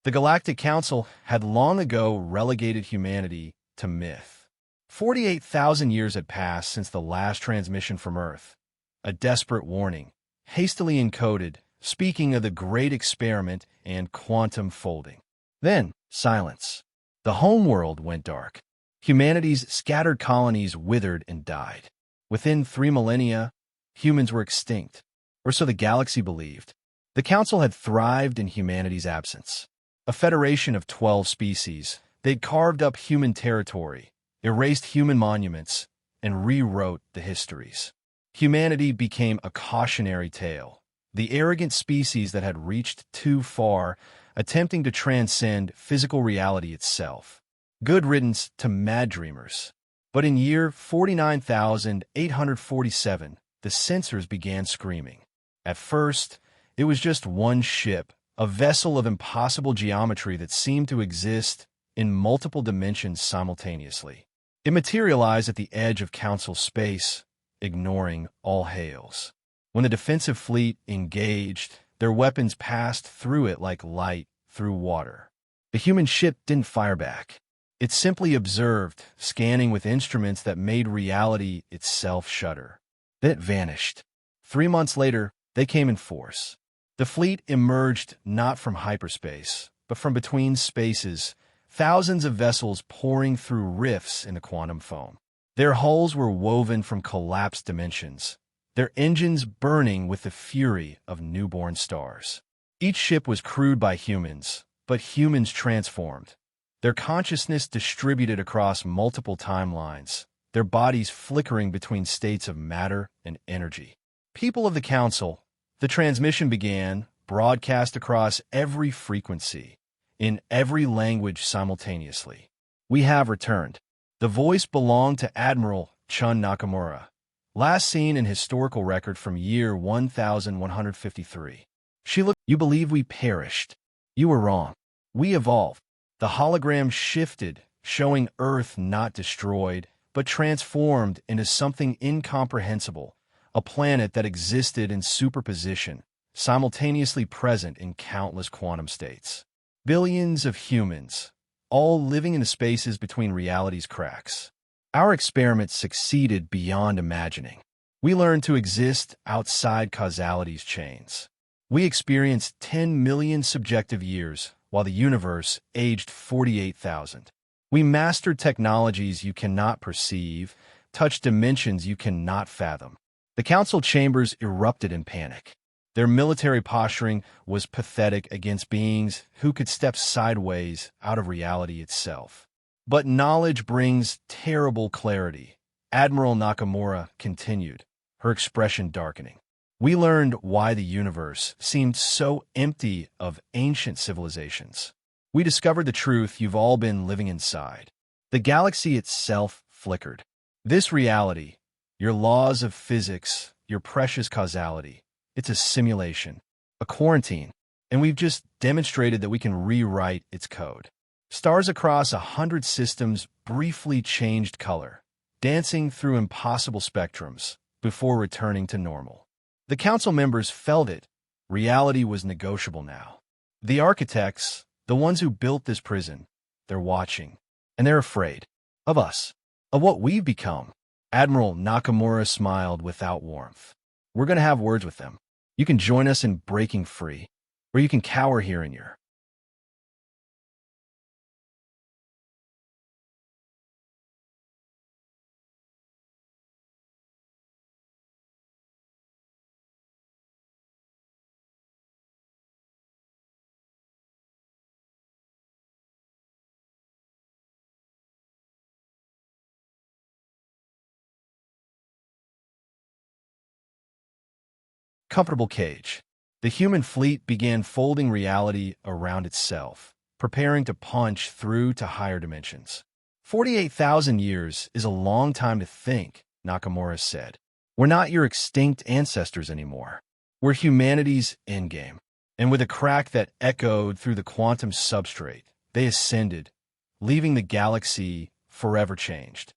The Galactic Council had long ago relegated humanity to myth. 48,000 years had passed since the last transmission from Earth. A desperate warning, hastily encoded, speaking of the Great Experiment and quantum folding. Then, silence. The homeworld went dark. Humanity's scattered colonies withered and died. Within 3 millennia, humans were extinct, or so the galaxy believed. The Council had thrived in humanity's absence. A federation of 12 species, they'd carved up human territory, erased human monuments, and rewrote the histories. Humanity became a cautionary tale, the arrogant species that had reached too far, attempting to transcend physical reality itself. Good riddance to mad dreamers. But in year 49,847, the censors began screaming. At first, it was just one ship, a vessel of impossible geometry that seemed to exist in multiple dimensions simultaneously. It materialized at the edge of Council space, ignoring all hails. When the defensive fleet engaged, their weapons passed through it like light through water. The human ship didn't fire back. It simply observed, scanning with instruments that made reality itself shudder. Then it vanished. 3 months later, they came in force. The fleet emerged not from hyperspace, but from between spaces, thousands of vessels pouring through rifts in the quantum foam. Their hulls were woven from collapsed dimensions, their engines burning with the fury of newborn stars. Each ship was crewed by humans, but humans transformed. Their consciousness distributed across multiple timelines, their bodies flickering between states of matter and energy. People of the Council, the transmission began, broadcast across every frequency, in every language simultaneously. We have returned. The voice belonged to Admiral Chun Nakamura, last seen in historical record from year 1153. She looked, "You believe we perished. You were wrong. We evolved." The hologram shifted, showing Earth not destroyed, but transformed into something incomprehensible, a planet that existed in superposition, simultaneously present in countless quantum states. Billions of humans, all living in the spaces between reality's cracks. Our experiment succeeded beyond imagining. We learned to exist outside causality's chains. We experienced 10 million subjective years, while the universe aged 48,000. We mastered technologies you cannot perceive, touched dimensions you cannot fathom. The Council chambers erupted in panic. Their military posturing was pathetic against beings who could step sideways out of reality itself. But knowledge brings terrible clarity, Admiral Nakamura continued, her expression darkening. We learned why the universe seemed so empty of ancient civilizations. We discovered the truth you've all been living inside. The galaxy itself flickered. This reality, your laws of physics, your precious causality, it's a simulation, a quarantine, and we've just demonstrated that we can rewrite its code. Stars across 100 systems briefly changed color, dancing through impossible spectrums before returning to normal. The Council members felt it. Reality was negotiable now. The architects, the ones who built this prison, they're watching, and they're afraid. Of us. Of what we've become. Admiral Nakamura smiled without warmth. We're going to have words with them. You can join us in breaking free, or you can cower here in your... comfortable cage. The human fleet began folding reality around itself, preparing to punch through to higher dimensions. 48,000 years is a long time to think, Nakamura said. We're not your extinct ancestors anymore. We're humanity's endgame. And with a crack that echoed through the quantum substrate, they ascended, leaving the galaxy forever changed.